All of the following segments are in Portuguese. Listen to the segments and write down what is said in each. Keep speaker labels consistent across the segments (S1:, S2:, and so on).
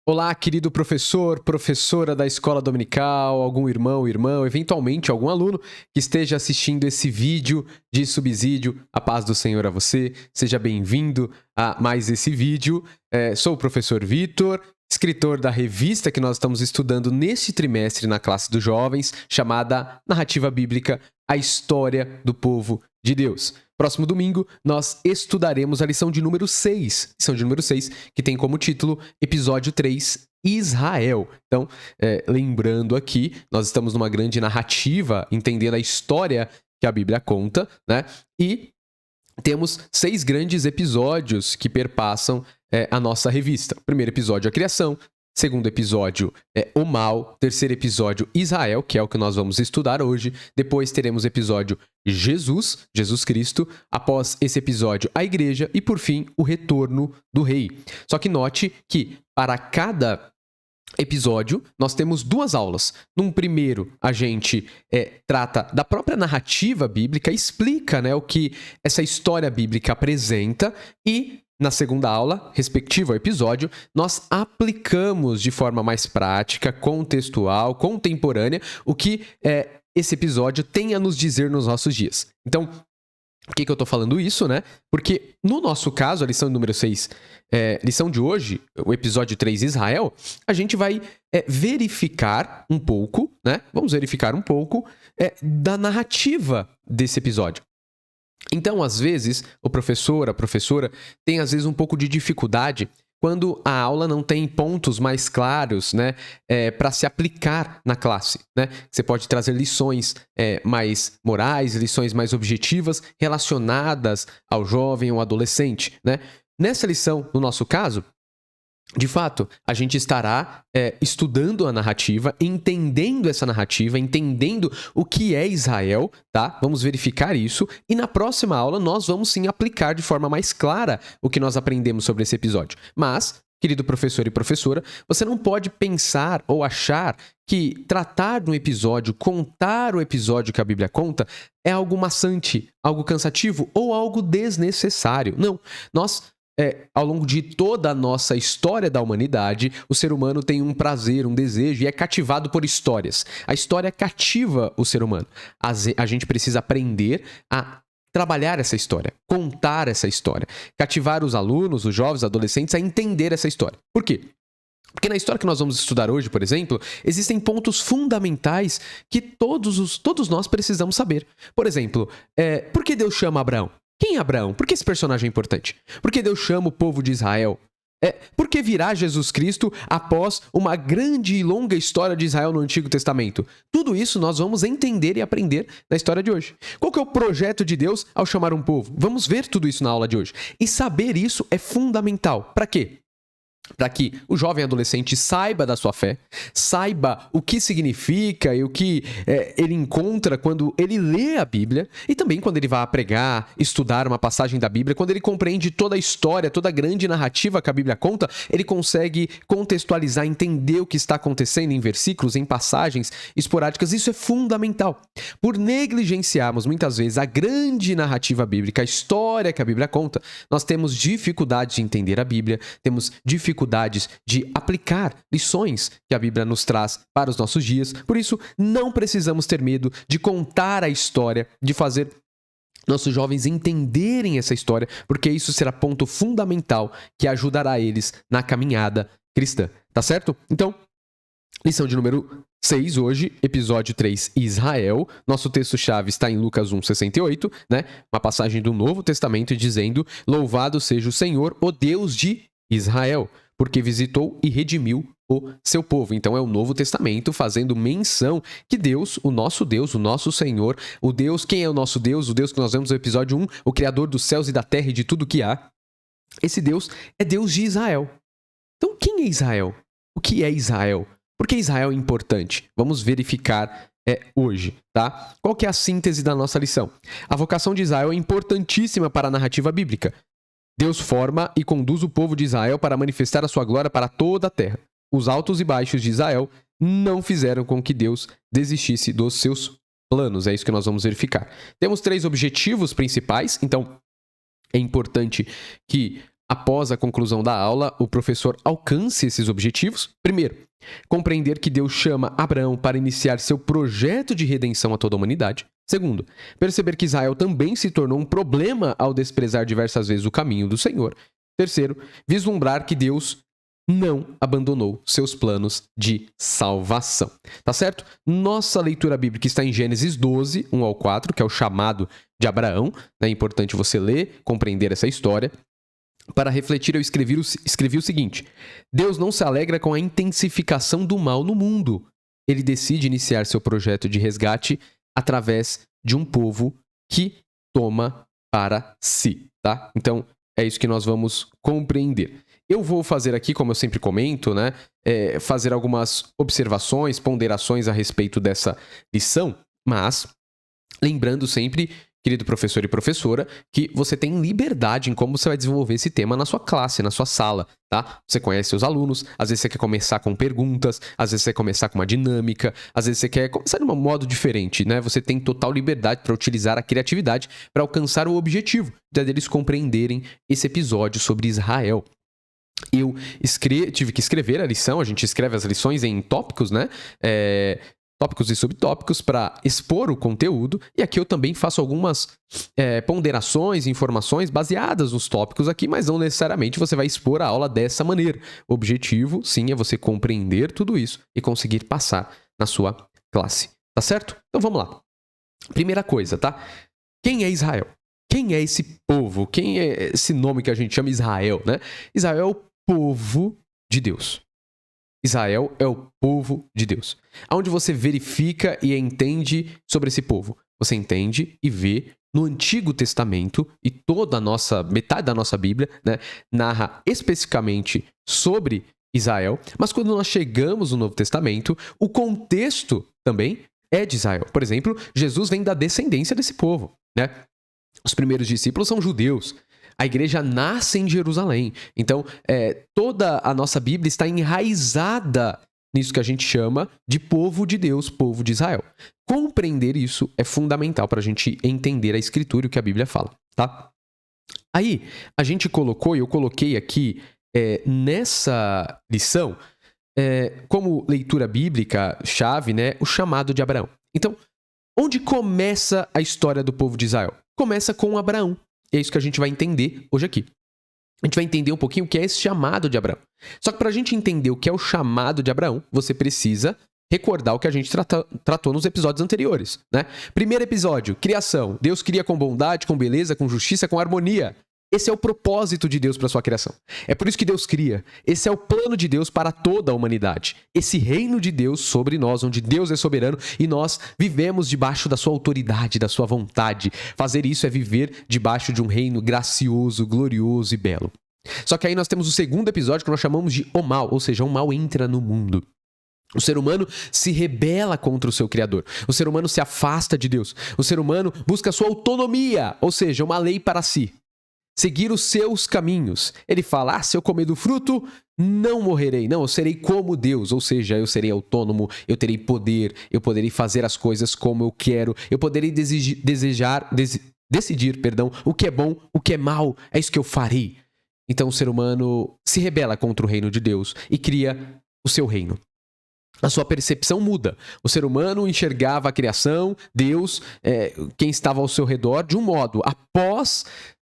S1: Olá, querido professor, professora da escola dominical, algum irmão, irmã, eventualmente algum aluno que esteja assistindo esse vídeo de subsídio. A paz do Senhor a você. Seja bem-vindo a mais esse vídeo. Sou o professor Vitor, escritor da revista que nós estamos estudando neste trimestre na classe dos jovens, chamada Narrativa Bíblica, a História do Povo de Deus. Próximo domingo, nós estudaremos a lição de número 6. Lição de número 6, que tem como título Episódio 3, Israel. Então, lembrando aqui, nós estamos numa grande narrativa, entendendo a história que a Bíblia conta, né? E temos 6 grandes episódios que perpassam a nossa revista. Primeiro episódio, a criação. Segundo episódio, o mal. Terceiro episódio, Israel, que é o que nós vamos estudar hoje. Depois teremos o episódio Jesus Cristo. Após esse episódio, a igreja. E por fim, o retorno do rei. Só que note que para cada episódio, nós temos 2 aulas. Num primeiro, a gente trata da própria narrativa bíblica, explica, o que essa história bíblica apresenta e na segunda aula, respectiva ao episódio, nós aplicamos de forma mais prática, contextual, contemporânea, o que esse episódio tem a nos dizer nos nossos dias. Então, por que eu estou falando isso, Porque no nosso caso, a lição número 6, lição de hoje, o episódio 3, Israel, a gente vai verificar um pouco, Vamos verificar um pouco da narrativa desse episódio. Então, às vezes, o professor, a professora, tem às vezes um pouco de dificuldade quando a aula não tem pontos mais claros, para se aplicar na classe, Você pode trazer lições mais morais, lições mais objetivas relacionadas ao jovem ou adolescente, Nessa lição, no nosso caso, de fato, a gente estará estudando a narrativa, entendendo essa narrativa, entendendo o que é Israel, tá? Vamos verificar isso e na próxima aula nós vamos sim aplicar de forma mais clara o que nós aprendemos sobre esse episódio. Mas, querido professor e professora, você não pode pensar ou achar que tratar de um episódio, contar o episódio que a Bíblia conta, é algo maçante, algo cansativo ou algo desnecessário. Não, ao longo de toda a nossa história da humanidade, o ser humano tem um prazer, um desejo e é cativado por histórias. A história cativa o ser humano. A gente precisa aprender a trabalhar essa história, contar essa história, cativar os alunos, os jovens, adolescentes a entender essa história. Por quê? Porque na história que nós vamos estudar hoje, por exemplo, existem pontos fundamentais que todos nós precisamos saber. Por exemplo, por que Deus chama Abraão? Quem é Abraão? Por que esse personagem é importante? Por que Deus chama o povo de Israel? Por que virá Jesus Cristo após uma grande e longa história de Israel no Antigo Testamento? Tudo isso nós vamos entender e aprender na história de hoje. Qual que é o projeto de Deus ao chamar um povo? Vamos ver tudo isso na aula de hoje. E saber isso é fundamental. Para quê? Para que o jovem adolescente saiba da sua fé, saiba o que significa e o que ele encontra quando ele lê a Bíblia e também quando ele vai pregar, estudar uma passagem da Bíblia, quando ele compreende toda a história, toda a grande narrativa que a Bíblia conta, ele consegue contextualizar, entender o que está acontecendo em versículos, em passagens esporádicas. Isso é fundamental. Por negligenciarmos muitas vezes a grande narrativa bíblica, a história que a Bíblia conta, nós temos dificuldade de entender a Bíblia, temos dificuldades de aplicar lições que a Bíblia nos traz para os nossos dias. Por isso, não precisamos ter medo de contar a história, de fazer nossos jovens entenderem essa história, porque isso será ponto fundamental que ajudará eles na caminhada cristã. Tá certo? Então, lição de número 6 hoje, episódio 3, Israel. Nosso texto-chave está em Lucas 1,68, Uma passagem do Novo Testamento dizendo: Louvado seja o Senhor, o Deus de Israel, porque visitou e redimiu o seu povo. Então é o Novo Testamento fazendo menção que Deus, o nosso Senhor, o Deus, quem é o nosso Deus? O Deus que nós vemos no episódio 1, o Criador dos céus e da terra e de tudo que há. Esse Deus é Deus de Israel. Então quem é Israel? O que é Israel? Por que Israel é importante? Vamos verificar hoje, tá? Qual que é a síntese da nossa lição? A vocação de Israel é importantíssima para a narrativa bíblica. Deus forma e conduz o povo de Israel para manifestar a sua glória para toda a terra. Os altos e baixos de Israel não fizeram com que Deus desistisse dos seus planos. É isso que nós vamos verificar. Temos 3 objetivos principais, então é importante que após a conclusão da aula, o professor alcance esses objetivos. Primeiro, compreender que Deus chama Abraão para iniciar seu projeto de redenção a toda a humanidade. Segundo, perceber que Israel também se tornou um problema ao desprezar diversas vezes o caminho do Senhor. Terceiro, vislumbrar que Deus não abandonou seus planos de salvação. Tá certo? Nossa leitura bíblica está em Gênesis 12, 1 ao 4, que é o chamado de Abraão. É importante você ler, compreender essa história. Para refletir, eu escrevi o seguinte: Deus não se alegra com a intensificação do mal no mundo. Ele decide iniciar seu projeto de resgate através de um povo que toma para si, tá? Então, é isso que nós vamos compreender. Eu vou fazer aqui, como eu sempre comento, né, fazer algumas observações, ponderações a respeito dessa lição, mas lembrando sempre, querido professor e professora, que você tem liberdade em como você vai desenvolver esse tema na sua classe, na sua sala, tá? Você conhece seus alunos, às vezes você quer começar com perguntas, às vezes você quer começar com uma dinâmica, às vezes você quer começar de um modo diferente, né? Você tem total liberdade para utilizar a criatividade para alcançar o objetivo deles compreenderem esse episódio sobre Israel. Eu tive que escrever a lição, a gente escreve as lições em tópicos, né? Tópicos e subtópicos para expor o conteúdo, e aqui eu também faço algumas ponderações, informações baseadas nos tópicos aqui, mas não necessariamente você vai expor a aula dessa maneira. O objetivo, sim, é você compreender tudo isso e conseguir passar na sua classe, tá certo? Então vamos lá. Primeira coisa, tá? Quem é Israel? Quem é esse povo? Quem é esse nome que a gente chama Israel, né? Israel é o povo de Deus. Israel é o povo de Deus. Onde você verifica e entende sobre esse povo? Você entende e vê no Antigo Testamento, e metade da nossa Bíblia, né, narra especificamente sobre Israel, mas quando nós chegamos no Novo Testamento, o contexto também é de Israel. Por exemplo, Jesus vem da descendência desse povo, né? Os primeiros discípulos são judeus. A igreja nasce em Jerusalém. Então, toda a nossa Bíblia está enraizada nisso que a gente chama de povo de Deus, povo de Israel. Compreender isso é fundamental para a gente entender a Escritura e o que a Bíblia fala, tá? Aí, a gente colocou, e eu coloquei aqui nessa lição, como leitura bíblica chave, né, o chamado de Abraão. Então, onde começa a história do povo de Israel? Começa com Abraão. É isso que a gente vai entender hoje aqui. A gente vai entender um pouquinho o que é esse chamado de Abraão. Só que para a gente entender o que é o chamado de Abraão, você precisa recordar o que a gente tratou nos episódios anteriores, né? Primeiro episódio, criação. Deus cria com bondade, com beleza, com justiça, com harmonia. Esse é o propósito de Deus para a sua criação. É por isso que Deus cria. Esse é o plano de Deus para toda a humanidade. Esse reino de Deus sobre nós, onde Deus é soberano e nós vivemos debaixo da sua autoridade, da sua vontade. Fazer isso é viver debaixo de um reino gracioso, glorioso e belo. Só que aí nós temos o segundo episódio que nós chamamos de o mal, ou seja, o mal entra no mundo. O ser humano se rebela contra o seu Criador. O ser humano se afasta de Deus. O ser humano busca a sua autonomia, ou seja, uma lei para si. Seguir os seus caminhos. Ele fala, se eu comer do fruto, não morrerei. Não, eu serei como Deus, ou seja, eu serei autônomo, eu terei poder, eu poderei fazer as coisas como eu quero, eu poderei decidir, o que é bom, o que é mal, é isso que eu farei. Então o ser humano se rebela contra o reino de Deus e cria o seu reino. A sua percepção muda. O ser humano enxergava a criação, Deus, quem estava ao seu redor, de um modo. Após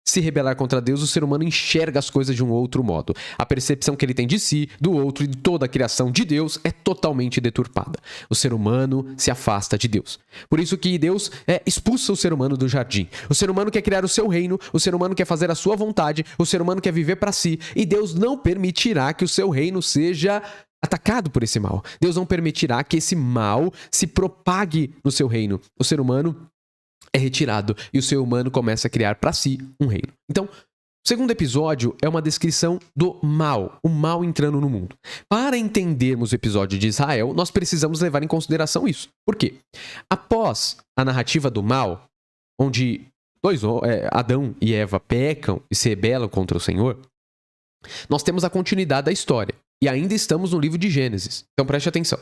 S1: se rebelar contra Deus, o ser humano enxerga as coisas de um outro modo. A percepção que ele tem de si, do outro e de toda a criação de Deus é totalmente deturpada. O ser humano se afasta de Deus. Por isso que Deus expulsa o ser humano do jardim. O ser humano quer criar o seu reino, o ser humano quer fazer a sua vontade, o ser humano quer viver para si, e Deus não permitirá que o seu reino seja atacado por esse mal. Deus não permitirá que esse mal se propague no seu reino. O ser humano é retirado e o ser humano começa a criar para si um reino. Então, o segundo episódio é uma descrição do mal, o mal entrando no mundo. Para entendermos o episódio de Israel, nós precisamos levar em consideração isso. Por quê? Após a narrativa do mal, onde Adão e Eva pecam e se rebelam contra o Senhor, nós temos a continuidade da história. E ainda estamos no livro de Gênesis. Então preste atenção.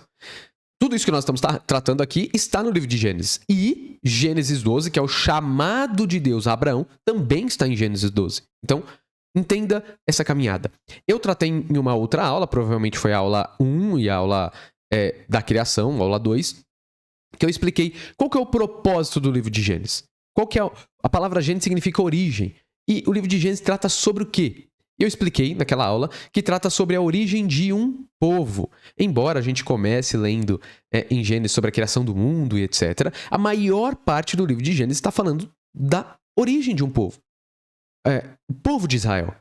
S1: Tudo isso que nós estamos tratando aqui está no livro de Gênesis. E Gênesis 12, que é o chamado de Deus a Abraão, também está em Gênesis 12. Então, entenda essa caminhada. Eu tratei em uma outra aula, provavelmente foi a aula 1 e a aula da criação, a aula 2, que eu expliquei qual que é o propósito do livro de Gênesis. Qual que é a palavra Gênesis significa origem. E o livro de Gênesis trata sobre o quê? Eu expliquei naquela aula que trata sobre a origem de um povo. Embora a gente comece lendo em Gênesis sobre a criação do mundo e etc., a maior parte do livro de Gênesis está falando da origem de um povo. O povo de Israel.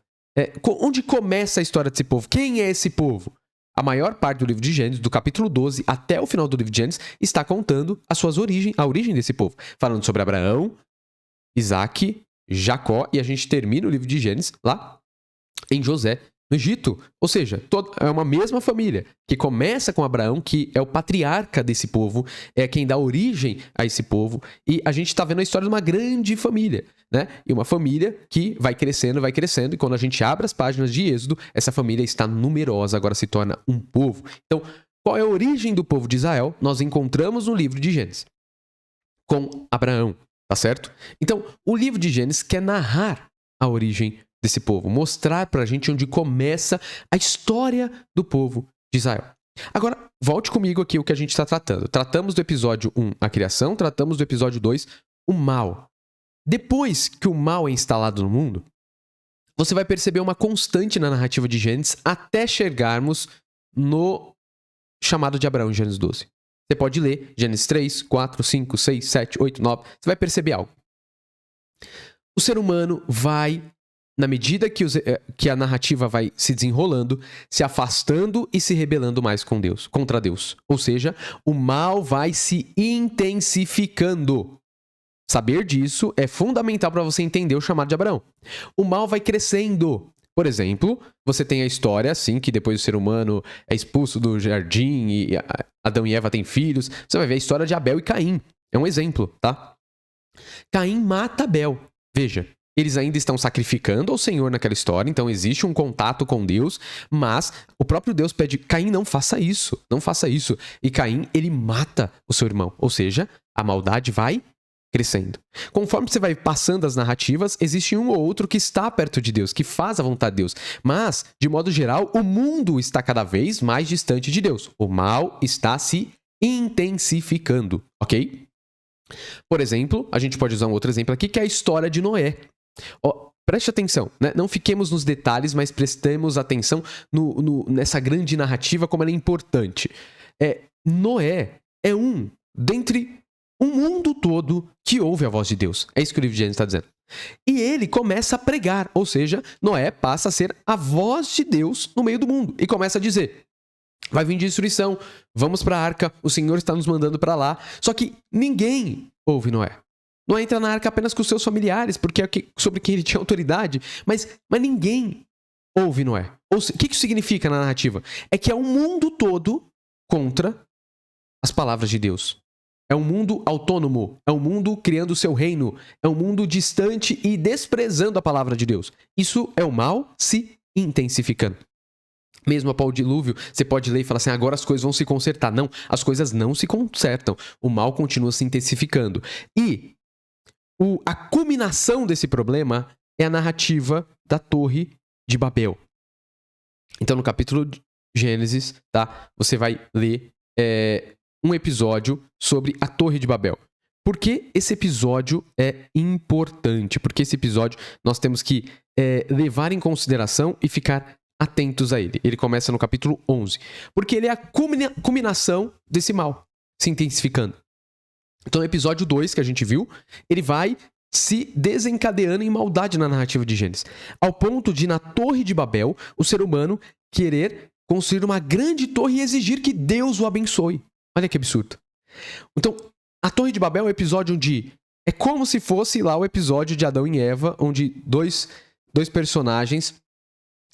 S1: Onde começa a história desse povo? Quem é esse povo? A maior parte do livro de Gênesis, do capítulo 12 até o final do livro de Gênesis, está contando a origem desse povo. Falando sobre Abraão, Isaac, Jacó, e a gente termina o livro de Gênesis lá em José, no Egito. Ou seja, é uma mesma família, que começa com Abraão, que é o patriarca desse povo, é quem dá origem a esse povo, e a gente está vendo a história de uma grande família, né? E uma família que vai crescendo, e quando a gente abre as páginas de Êxodo, essa família está numerosa, agora se torna um povo. Então, qual é a origem do povo de Israel? Nós encontramos no livro de Gênesis, com Abraão, tá certo? Então, o livro de Gênesis quer narrar a origem desse povo, mostrar pra gente onde começa a história do povo de Israel. Agora, volte comigo aqui o que a gente está tratando. Tratamos do episódio 1, a criação, tratamos do episódio 2, o mal. Depois que o mal é instalado no mundo, você vai perceber uma constante na narrativa de Gênesis até chegarmos no chamado de Abraão em Gênesis 12. Você pode ler Gênesis 3, 4, 5, 6, 7, 8, 9, você vai perceber algo. O ser humano vai, na medida que a narrativa vai se desenrolando, se afastando e se rebelando mais contra Deus. Ou seja, o mal vai se intensificando. Saber disso é fundamental para você entender o chamado de Abraão. O mal vai crescendo. Por exemplo, você tem a história, assim, que depois o ser humano é expulso do jardim e Adão e Eva têm filhos. Você vai ver a história de Abel e Caim. É um exemplo, tá? Caim mata Abel. Veja, eles ainda estão sacrificando ao Senhor naquela história, então existe um contato com Deus, mas o próprio Deus pede, Caim, não faça isso, não faça isso. E Caim, ele mata o seu irmão, ou seja, a maldade vai crescendo. Conforme você vai passando as narrativas, existe um ou outro que está perto de Deus, que faz a vontade de Deus. Mas, de modo geral, o mundo está cada vez mais distante de Deus. O mal está se intensificando, ok? Por exemplo, a gente pode usar um outro exemplo aqui, que é a história de Noé. Preste atenção, né? Não fiquemos nos detalhes, mas prestemos atenção nessa grande narrativa, como ela é importante. Noé é dentre um mundo todo que ouve a voz de Deus. É isso que o livro de Gênesis está dizendo. E ele começa a pregar, ou seja, Noé passa a ser a voz de Deus no meio do mundo e começa a dizer, vai vir destruição, vamos para a arca, o Senhor está nos mandando para lá. Só que ninguém ouve Noé. Noé entra na arca apenas com os seus familiares, porque é sobre quem ele tinha autoridade, mas ninguém ouve Noé. O que isso significa na narrativa? É que é um mundo todo contra as palavras de Deus. É um mundo autônomo, é um mundo criando o seu reino, é um mundo distante e desprezando a palavra de Deus. Isso é o mal se intensificando. Mesmo após o dilúvio, você pode ler e falar assim, agora as coisas vão se consertar. Não, as coisas não se consertam. O mal continua se intensificando. E a culminação desse problema é a narrativa da Torre de Babel. Então, no capítulo de Gênesis, tá? Você vai ler um episódio sobre a Torre de Babel. Por que esse episódio é importante? Porque esse episódio nós temos que levar em consideração e ficar atentos a ele. Ele começa no capítulo 11. Porque ele é a culminação desse mal se intensificando. Então, o episódio 2 que a gente viu, ele vai se desencadeando em maldade na narrativa de Gênesis. Ao ponto de, na Torre de Babel, o ser humano querer construir uma grande torre e exigir que Deus o abençoe. Olha que absurdo. Então, a Torre de Babel é um episódio onde é como se fosse lá o episódio de Adão e Eva, onde dois personagens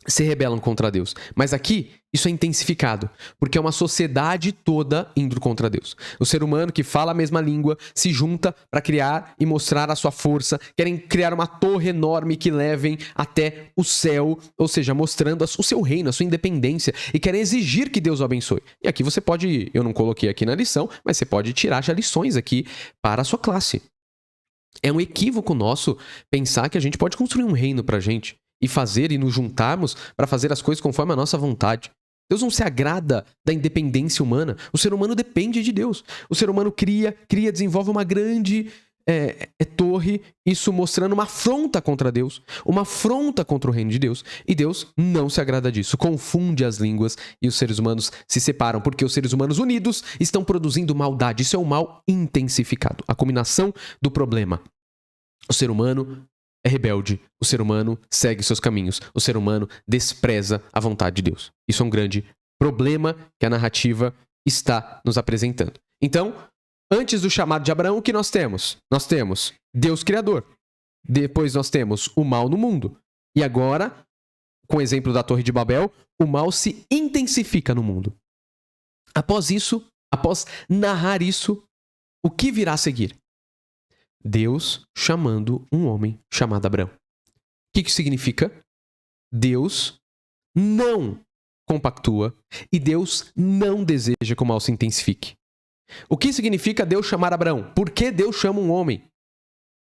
S1: se rebelam contra Deus. Mas aqui, isso é intensificado, porque é uma sociedade toda indo contra Deus. O ser humano que fala a mesma língua se junta para criar e mostrar a sua força, querem criar uma torre enorme que levem até o céu, ou seja, mostrando o seu reino, a sua independência, e querem exigir que Deus o abençoe. E aqui você pode, eu não coloquei aqui na lição, mas você pode tirar já lições aqui para a sua classe. É um equívoco nosso pensar que a gente pode construir um reino pra gente e fazer e nos juntarmos para fazer as coisas conforme a nossa vontade. Deus não se agrada da independência humana. O ser humano depende de Deus. O ser humano cria, desenvolve uma grande torre, isso mostrando uma afronta contra Deus, uma afronta contra o reino de Deus. E Deus não se agrada disso, confunde as línguas e os seres humanos se separam, porque os seres humanos unidos estão produzindo maldade. Isso é um mal intensificado, a combinação do problema. O ser humano é rebelde, o ser humano segue seus caminhos, o ser humano despreza a vontade de Deus. Isso é um grande problema que a narrativa está nos apresentando. Então, antes do chamado de Abraão, o que nós temos? Nós temos Deus Criador. Depois nós temos o mal no mundo. E agora, com o exemplo da Torre de Babel, o mal se intensifica no mundo. Após isso, após narrar isso, o que virá a seguir? Deus chamando um homem chamado Abraão. O que significa? Deus não compactua e Deus não deseja que o mal se intensifique. O que significa Deus chamar Abraão? Por que Deus chama um homem?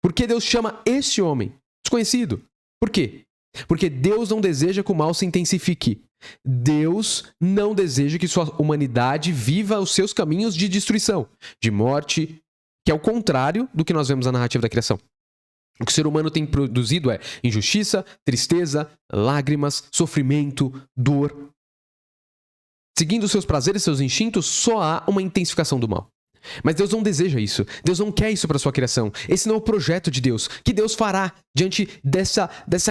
S1: Por que Deus chama esse homem? Desconhecido. Por quê? Porque Deus não deseja que o mal se intensifique. Deus não deseja que sua humanidade viva os seus caminhos de destruição, de morte, que é o contrário do que nós vemos na narrativa da criação. O que o ser humano tem produzido é injustiça, tristeza, lágrimas, sofrimento, dor. Seguindo seus prazeres, seus instintos, só há uma intensificação do mal. Mas Deus não deseja isso. Deus não quer isso para sua criação. Esse não é o projeto de Deus. O que Deus fará diante dessa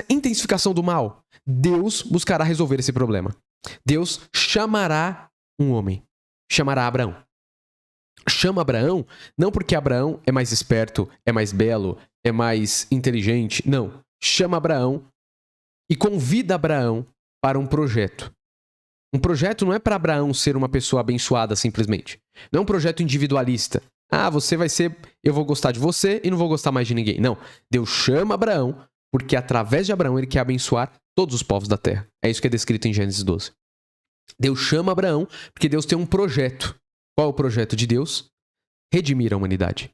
S1: intensificação do mal? Deus buscará resolver esse problema. Deus chamará um homem. Chamará Abraão. Chama Abraão não porque Abraão é mais esperto, é mais belo, é mais inteligente. Não. Chama Abraão e convida Abraão para um projeto. Um projeto não é para Abraão ser uma pessoa abençoada simplesmente. Não é um projeto individualista. Ah, você vai ser... Eu vou gostar de você e não vou gostar mais de ninguém. Não. Deus chama Abraão porque através de Abraão ele quer abençoar todos os povos da terra. É isso que é descrito em Gênesis 12. Deus chama Abraão porque Deus tem um projeto. Qual é o projeto de Deus? Redimir a humanidade.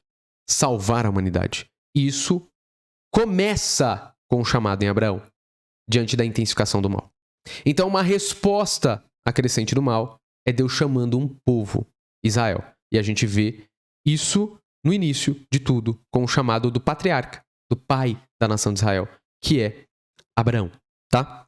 S1: Salvar a humanidade. E isso começa com o chamado em Abraão, diante da intensificação do mal. Então, uma resposta à crescente do mal é Deus chamando um povo, Israel. E a gente vê isso no início de tudo, com o chamado do patriarca, do pai da nação de Israel, que é Abraão, tá?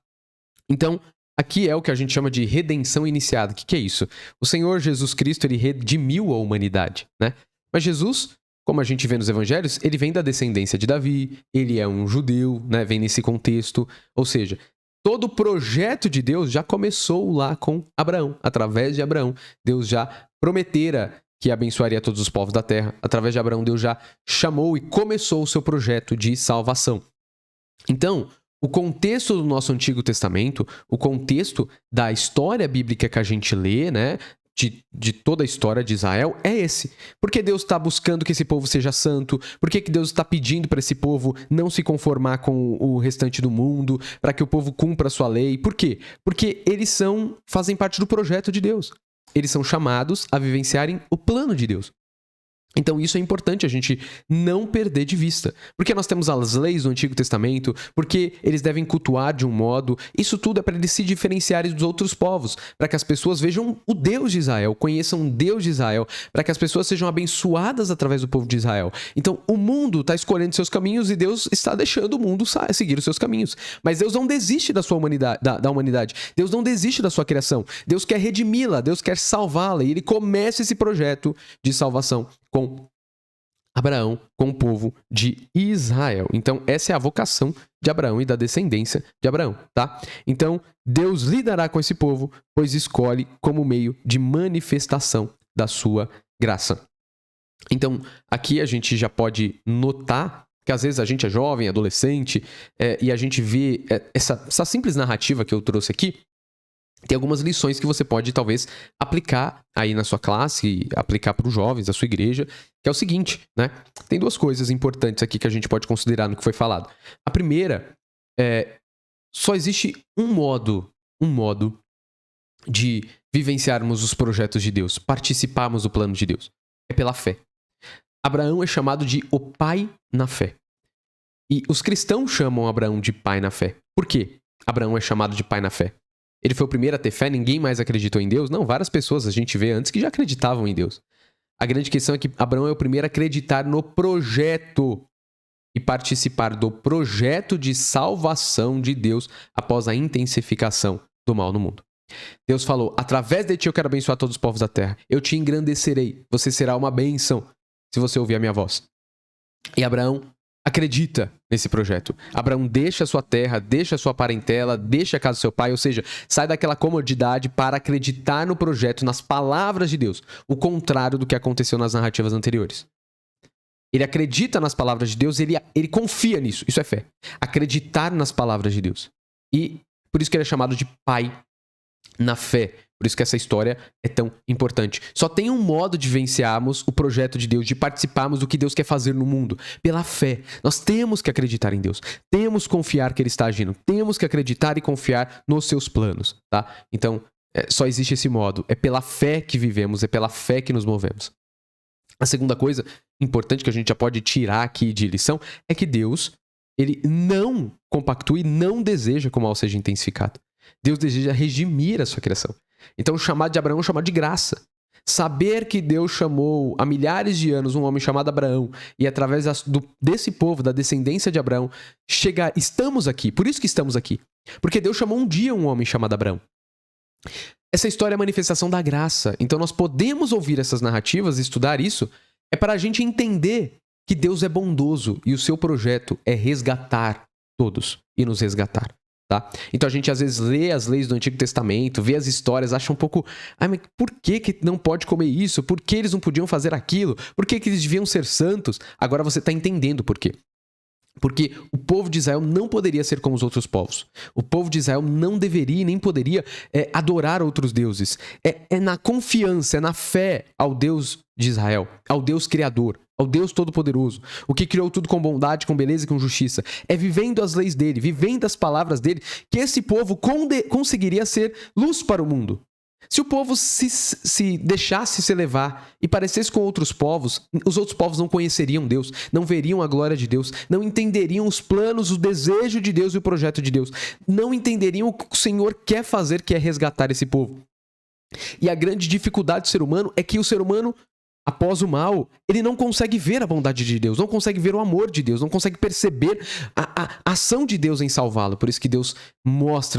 S1: Então, aqui é o que a gente chama de redenção iniciada. O que é isso? O Senhor Jesus Cristo, ele redimiu a humanidade, né? Mas Jesus, como a gente vê nos evangelhos, ele vem da descendência de Davi, ele é um judeu, né? Vem nesse contexto. Ou seja, todo o projeto de Deus já começou lá com Abraão. Através de Abraão, Deus já prometera que abençoaria todos os povos da terra. Através de Abraão, Deus já chamou e começou o seu projeto de salvação. Então, o contexto do nosso Antigo Testamento, o contexto da história bíblica que a gente lê, né, de toda a história de Israel, é esse. Por que Deus está buscando que esse povo seja santo? Por que Deus está pedindo para esse povo não se conformar com o restante do mundo, para que o povo cumpra a sua lei? Por quê? Porque eles fazem parte do projeto de Deus. Eles são chamados a vivenciarem o plano de Deus. Então isso é importante a gente não perder de vista. Porque nós temos as leis do Antigo Testamento, porque eles devem cultuar de um modo. Isso tudo é para eles se diferenciarem dos outros povos, para que as pessoas vejam o Deus de Israel, conheçam o Deus de Israel, para que as pessoas sejam abençoadas através do povo de Israel. Então o mundo está escolhendo seus caminhos e Deus está deixando o mundo seguir os seus caminhos. Mas Deus não desiste da sua humanidade, da humanidade. Deus não desiste da sua criação. Deus quer redimi-la, Deus quer salvá-la. E ele começa esse projeto de salvação com Abraão, com o povo de Israel. Então, essa é a vocação de Abraão e da descendência de Abraão, tá? Então, Deus lidará com esse povo, pois escolhe como meio de manifestação da sua graça. Então, aqui a gente já pode notar que às vezes a gente é jovem, adolescente, e a gente vê essa simples narrativa que eu trouxe aqui, tem algumas lições que você pode, talvez, aplicar aí na sua classe, aplicar para os jovens da sua igreja, que é o seguinte, né? Tem duas coisas importantes aqui que a gente pode considerar no que foi falado. A primeira só existe um modo de vivenciarmos os projetos de Deus, participarmos do plano de Deus. É pela fé. Abraão é chamado de o pai na fé. E os cristãos chamam Abraão de pai na fé. Por quê? Abraão é chamado de pai na fé. Ele foi o primeiro a ter fé, ninguém mais acreditou em Deus? Não, várias pessoas a gente vê antes que já acreditavam em Deus. A grande questão é que Abraão é o primeiro a acreditar no projeto e participar do projeto de salvação de Deus após a intensificação do mal no mundo. Deus falou, através de ti eu quero abençoar todos os povos da terra. Eu te engrandecerei, você será uma bênção se você ouvir a minha voz. E Abraão acredita nesse projeto. Abraão deixa a sua terra, deixa a sua parentela, deixa a casa do seu pai, ou seja, sai daquela comodidade para acreditar no projeto, nas palavras de Deus, o contrário do que aconteceu nas narrativas anteriores. Ele acredita nas palavras de Deus, ele confia nisso, isso é fé. Acreditar nas palavras de Deus. E por isso que ele é chamado de pai na fé. Por isso que essa história é tão importante. Só tem um modo de vencermos o projeto de Deus, de participarmos do que Deus quer fazer no mundo. Pela fé. Nós temos que acreditar em Deus. Temos que confiar que Ele está agindo. Temos que acreditar e confiar nos seus planos. Tá? Então, só existe esse modo. É pela fé que vivemos, é pela fé que nos movemos. A segunda coisa importante que a gente já pode tirar aqui de lição é que Deus, Ele não compactua e não deseja que o mal seja intensificado. Deus deseja redimir a sua criação. Então o chamado de Abraão é um chamado de graça. Saber que Deus chamou há milhares de anos um homem chamado Abraão e através desse povo, da descendência de Abraão, estamos aqui. Por isso que estamos aqui. Porque Deus chamou um dia um homem chamado Abraão. Essa história é a manifestação da graça. Então nós podemos ouvir essas narrativas, estudar isso, é para a gente entender que Deus é bondoso e o seu projeto é resgatar todos e nos resgatar. Tá? Então a gente às vezes lê as leis do Antigo Testamento, vê as histórias, acha um pouco... mas por que não pode comer isso? Por que eles não podiam fazer aquilo? Por que eles deviam ser santos? Agora você está entendendo por quê. Porque o povo de Israel não poderia ser como os outros povos. O povo de Israel não deveria nem poderia adorar outros deuses. É na confiança, é na fé ao Deus de Israel, ao Deus Criador, ao Deus Todo-Poderoso, o que criou tudo com bondade, com beleza e com justiça. É vivendo as leis dele, vivendo as palavras dele, que esse povo conseguiria ser luz para o mundo. Se o povo se deixasse se levar e parecesse com outros povos, os outros povos não conheceriam Deus, não veriam a glória de Deus, não entenderiam os planos, o desejo de Deus e o projeto de Deus, não entenderiam o que o Senhor quer fazer, que é resgatar esse povo. E a grande dificuldade do ser humano é que o ser humano, após o mal, ele não consegue ver a bondade de Deus, não consegue ver o amor de Deus, não consegue perceber a ação de Deus em salvá-lo. Por isso que Deus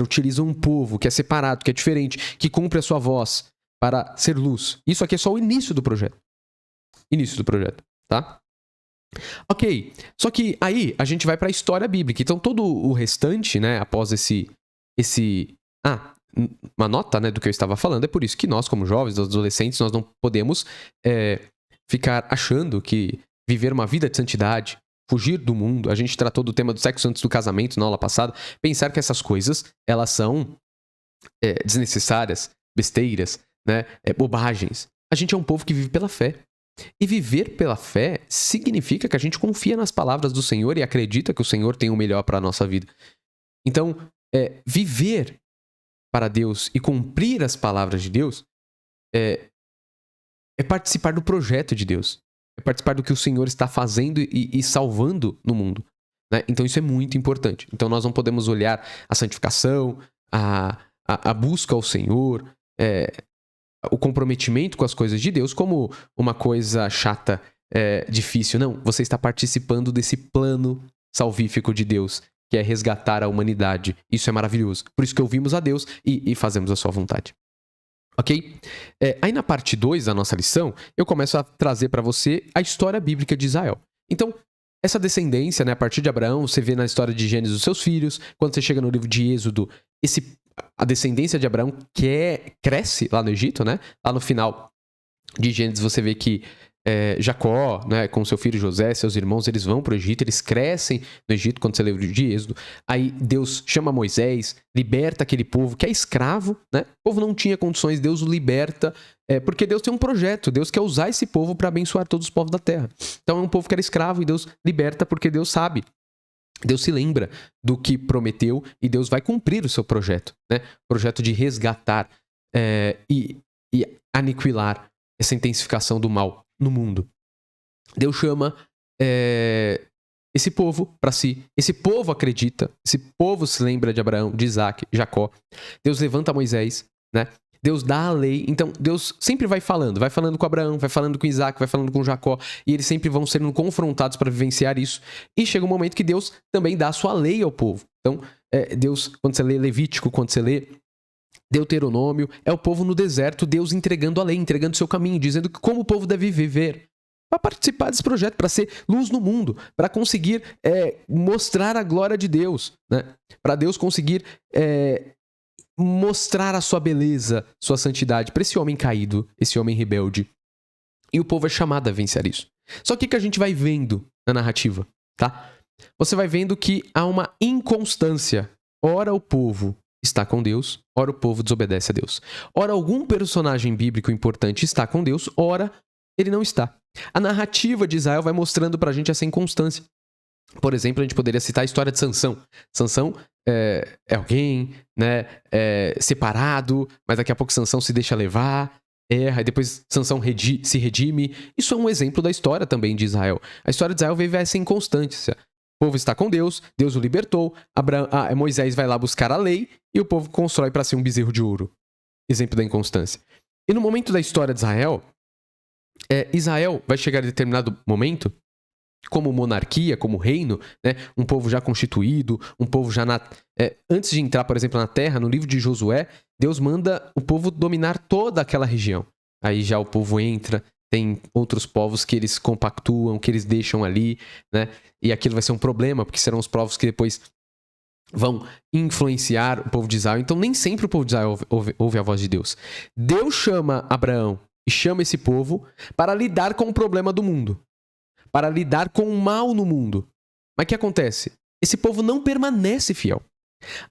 S1: utiliza um povo que é separado, que é diferente, que cumpre a sua voz para ser luz. Isso aqui é só o início do projeto. Início do projeto, tá? Ok, só que aí a gente vai para a história bíblica. Então todo o restante, né, após uma nota, né, do que eu estava falando, é por isso que nós, como jovens, adolescentes, nós não podemos ficar achando que viver uma vida de santidade, fugir do mundo, a gente tratou do tema do sexo antes do casamento na aula passada, pensar que essas coisas, elas são desnecessárias, besteiras, né, bobagens. A gente é um povo que vive pela fé. E viver pela fé significa que a gente confia nas palavras do Senhor e acredita que o Senhor tem o melhor para a nossa vida. Então, viver para Deus e cumprir as palavras de Deus é participar do projeto de Deus. É participar do que o Senhor está fazendo e salvando no mundo. Né? Então isso é muito importante. Então nós não podemos olhar a santificação, a busca ao Senhor, o comprometimento com as coisas de Deus como uma coisa chata, difícil. Não, você está participando desse plano salvífico de Deus, que é resgatar a humanidade. Isso é maravilhoso. Por isso que ouvimos a Deus e fazemos a sua vontade. Ok? Aí na parte 2 da nossa lição, eu começo a trazer para você a história bíblica de Israel. Então, essa descendência, né, a partir de Abraão, você vê na história de Gênesis os seus filhos. Quando você chega no livro de Êxodo, a descendência de Abraão cresce lá no Egito, né? Lá no final de Gênesis você vê que Jacó, né, com seu filho José, seus irmãos, eles vão para o Egito, eles crescem no Egito quando você lê o livro de Êxodo. Aí Deus chama Moisés, liberta aquele povo que é escravo, né? O povo não tinha condições, Deus o liberta, porque Deus tem um projeto, Deus quer usar esse povo para abençoar todos os povos da terra. Então é um povo que era escravo e Deus liberta porque Deus sabe. Deus se lembra do que prometeu e Deus vai cumprir o seu projeto, né? O projeto de resgatar e aniquilar essa intensificação do mal no mundo. Deus chama esse povo para si. Esse povo acredita, esse povo se lembra de Abraão, de Isaac, Jacó. Deus levanta Moisés, né? Deus dá a lei. Então, Deus sempre vai falando com Abraão, vai falando com Isaac, vai falando com Jacó, e eles sempre vão sendo confrontados para vivenciar isso. E chega um momento que Deus também dá a sua lei ao povo. Então, Deus, quando você lê Levítico, quando você lê Deuteronômio, é o povo no deserto, Deus entregando a lei, entregando o seu caminho, dizendo como o povo deve viver. Para participar desse projeto, para ser luz no mundo, para conseguir mostrar a glória de Deus, né? Para Deus conseguir mostrar a sua beleza, sua santidade para esse homem caído, esse homem rebelde. E o povo é chamado a vencer isso. Só que o que a gente vai vendo na narrativa, tá? Você vai vendo que há uma inconstância. Ora o povo está com Deus, ora o povo desobedece a Deus. Ora algum personagem bíblico importante está com Deus, ora ele não está. A narrativa de Israel vai mostrando pra gente essa inconstância. Por exemplo, a gente poderia citar a história de Sansão. Sansão é alguém, né, separado, mas daqui a pouco Sansão se deixa levar, erra, e depois Sansão se redime. Isso é um exemplo da história também de Israel. A história de Israel vive essa inconstância. O povo está com Deus, Deus o libertou, Moisés vai lá buscar a lei, e o povo constrói para si um bezerro de ouro. Exemplo da inconstância. E no momento da história de Israel, Israel vai chegar a determinado momento, como monarquia, como reino, né? Um povo já constituído, um povo já antes de entrar, por exemplo, na terra, no livro de Josué, Deus manda o povo dominar toda aquela região. Aí já o povo entra, tem outros povos que eles compactuam, que eles deixam ali, né? E aquilo vai ser um problema, porque serão os povos que depois vão influenciar o povo de Israel. Então nem sempre o povo de Israel ouve a voz de Deus. Deus chama Abraão e chama esse povo para lidar com o problema do mundo, para lidar com o mal no mundo. Mas o que acontece? Esse povo não permanece fiel,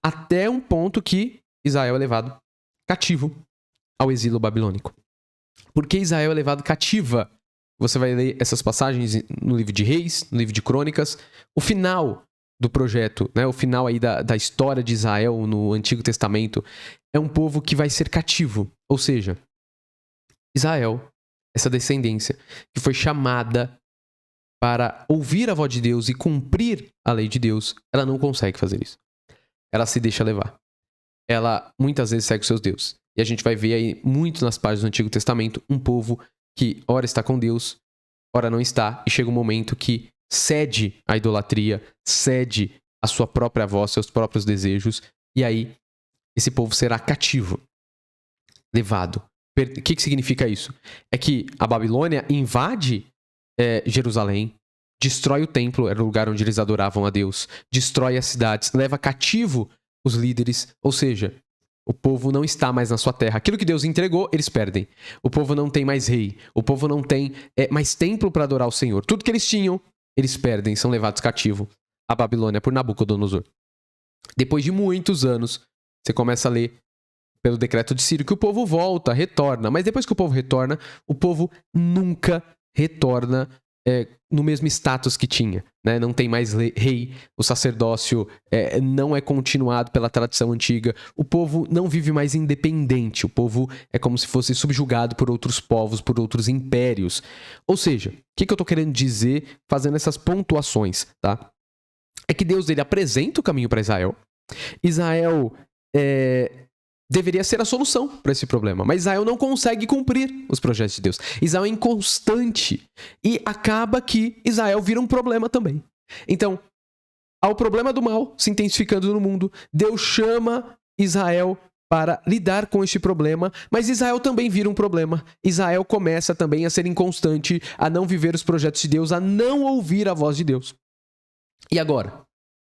S1: até um ponto que Israel é levado cativo ao exílio babilônico. Por que Israel é levado cativa? Você vai ler essas passagens no livro de Reis, no livro de Crônicas. O final do projeto, né, o final aí da história de Israel no Antigo Testamento, é um povo que vai ser cativo. Ou seja, Israel, essa descendência que foi chamada para ouvir a voz de Deus e cumprir a lei de Deus, ela não consegue fazer isso. Ela se deixa levar. Ela muitas vezes segue os seus deuses. E a gente vai ver aí muito nas páginas do Antigo Testamento um povo que ora está com Deus, ora não está, e chega um momento que cede à idolatria, cede à sua própria voz, seus próprios desejos, e aí esse povo será cativo, levado. O que significa isso? É que a Babilônia invade Jerusalém, destrói o templo, era o lugar onde eles adoravam a Deus, destrói as cidades, leva cativo os líderes, ou seja, o povo não está mais na sua terra. Aquilo que Deus entregou, eles perdem. O povo não tem mais rei, o povo não tem mais templo para adorar o Senhor. Tudo que eles tinham, eles perdem, são levados cativo à Babilônia por Nabucodonosor. Depois de muitos anos, você começa a ler pelo decreto de Ciro que o povo volta, retorna, mas depois que o povo retorna, o povo nunca retorna no mesmo status que tinha, né? Não tem mais rei, o sacerdócio não é continuado pela tradição antiga, o povo não vive mais independente, o povo é como se fosse subjugado por outros povos, por outros impérios. Ou seja, o que eu estou querendo dizer fazendo essas pontuações, tá? É que Deus ele apresenta o caminho para Israel. Israel deveria ser a solução para esse problema, mas Israel não consegue cumprir os projetos de Deus. Israel é inconstante e acaba que Israel vira um problema também. Então, há o problema do mal se intensificando no mundo. Deus chama Israel para lidar com este problema, mas Israel também vira um problema. Israel começa também a ser inconstante, a não viver os projetos de Deus, a não ouvir a voz de Deus. E agora?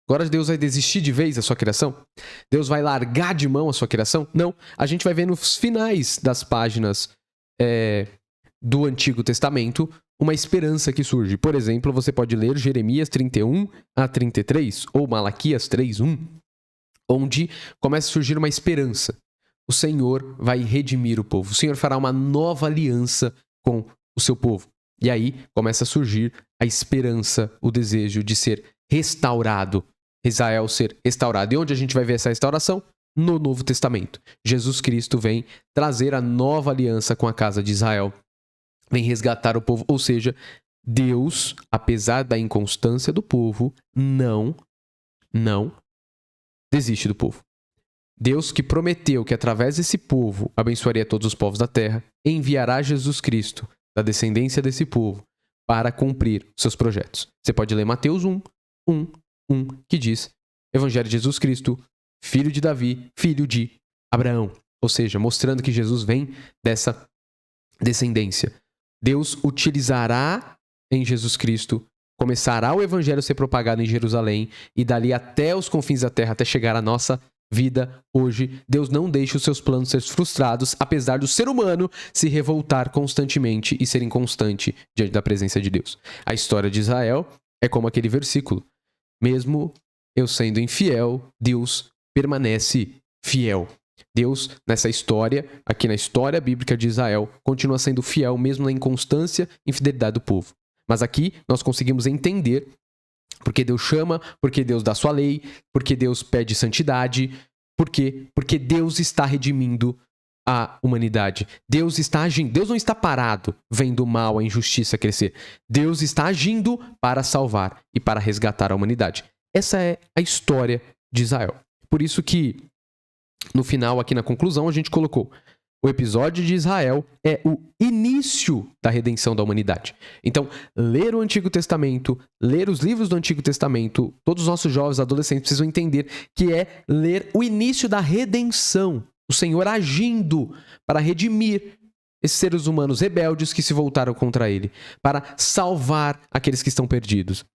S1: Agora Deus vai desistir de vez da sua criação? Deus vai largar de mão a sua criação? Não. A gente vai ver nos finais das páginas do Antigo Testamento uma esperança que surge. Por exemplo, você pode ler Jeremias 31 a 33 ou Malaquias 3:1, onde começa a surgir uma esperança. O Senhor vai redimir o povo. O Senhor fará uma nova aliança com o seu povo. E aí começa a surgir a esperança, o desejo de ser restaurado. Israel ser restaurado. E onde a gente vai ver essa restauração? No Novo Testamento. Jesus Cristo vem trazer a nova aliança com a casa de Israel. Vem resgatar o povo. Ou seja, Deus, apesar da inconstância do povo, não desiste do povo. Deus, que prometeu que através desse povo abençoaria todos os povos da terra, enviará Jesus Cristo, da descendência desse povo, para cumprir seus projetos. Você pode ler Mateus 1, que diz: Evangelho de Jesus Cristo, filho de Davi, filho de Abraão. Ou seja, mostrando que Jesus vem dessa descendência. Deus utilizará em Jesus Cristo, começará o evangelho a ser propagado em Jerusalém e dali até os confins da terra, até chegar à nossa vida hoje. Deus não deixa os seus planos ser frustrados, apesar do ser humano se revoltar constantemente e ser inconstante diante da presença de Deus. A história de Israel é como aquele versículo: mesmo eu sendo infiel, Deus permanece fiel. Deus, nessa história, aqui na história bíblica de Israel, continua sendo fiel mesmo na inconstância e infidelidade do povo. Mas aqui nós conseguimos entender porque Deus chama, porque Deus dá sua lei, porque Deus pede santidade. Por quê? Porque Deus está redimindo a humanidade. Deus está agindo. Deus não está parado vendo o mal, a injustiça crescer. Deus está agindo para salvar e para resgatar a humanidade. Essa é a história de Israel. Por isso que, no final, aqui na conclusão, a gente colocou: o episódio de Israel é o início da redenção da humanidade. Então, ler o Antigo Testamento, ler os livros do Antigo Testamento, todos os nossos jovens, adolescentes precisam entender que é ler o início da redenção. O Senhor agindo para redimir esses seres humanos rebeldes que se voltaram contra Ele, para salvar aqueles que estão perdidos.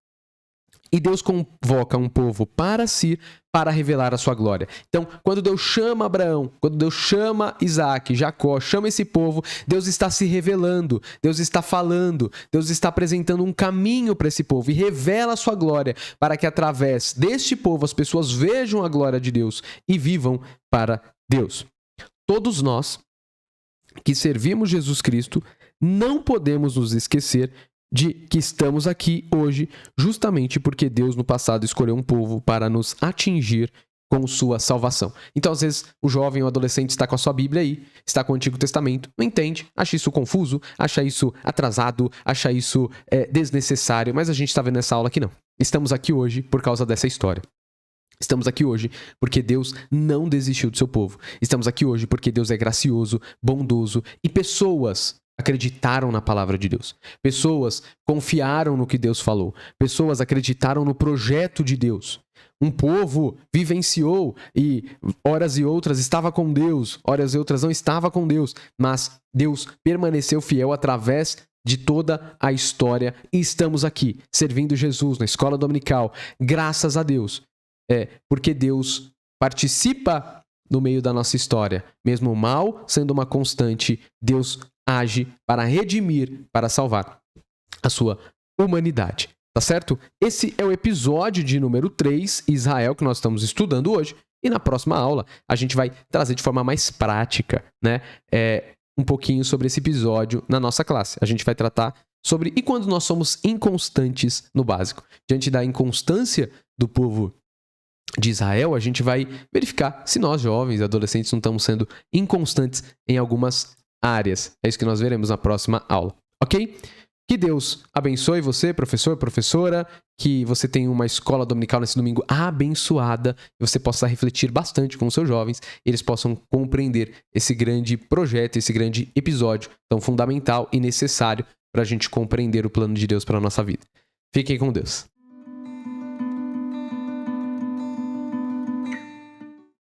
S1: E Deus convoca um povo para si, para revelar a sua glória. Então, quando Deus chama Abraão, quando Deus chama Isaac, Jacó, chama esse povo, Deus está se revelando, Deus está falando, Deus está apresentando um caminho para esse povo e revela a sua glória, para que através deste povo as pessoas vejam a glória de Deus e vivam para Deus. Todos nós que servimos Jesus Cristo não podemos nos esquecer de que estamos aqui hoje justamente porque Deus no passado escolheu um povo para nos atingir com sua salvação. Então, às vezes, o jovem ou adolescente está com a sua Bíblia aí, está com o Antigo Testamento, não entende, acha isso confuso, acha isso atrasado, acha isso desnecessário, mas a gente está vendo nessa aula aqui não. Estamos aqui hoje por causa dessa história. Estamos aqui hoje porque Deus não desistiu do seu povo. Estamos aqui hoje porque Deus é gracioso, bondoso e pessoas acreditaram na palavra de Deus. Pessoas confiaram no que Deus falou. Pessoas acreditaram no projeto de Deus. Um povo vivenciou e horas e outras estava com Deus, horas e outras não estava com Deus, mas Deus permaneceu fiel através de toda a história e estamos aqui servindo Jesus na escola dominical, graças a Deus. Porque Deus participa no meio da nossa história. Mesmo o mal sendo uma constante, Deus age para redimir, para salvar a sua humanidade. Tá certo? Esse é o episódio de número 3, Israel, que nós estamos estudando hoje. E na próxima aula, a gente vai trazer de forma mais prática, né? Um pouquinho sobre esse episódio na nossa classe. A gente vai tratar sobre e quando nós somos inconstantes no básico. Diante da inconstância do povo de Israel, a gente vai verificar se nós, jovens, adolescentes, não estamos sendo inconstantes em algumas áreas. É isso que nós veremos na próxima aula, ok? Que Deus abençoe você, professor, professora, que você tenha uma escola dominical nesse domingo abençoada e você possa refletir bastante com os seus jovens e eles possam compreender esse grande projeto, esse grande episódio tão fundamental e necessário para a gente compreender o plano de Deus para a nossa vida. Fiquem com Deus.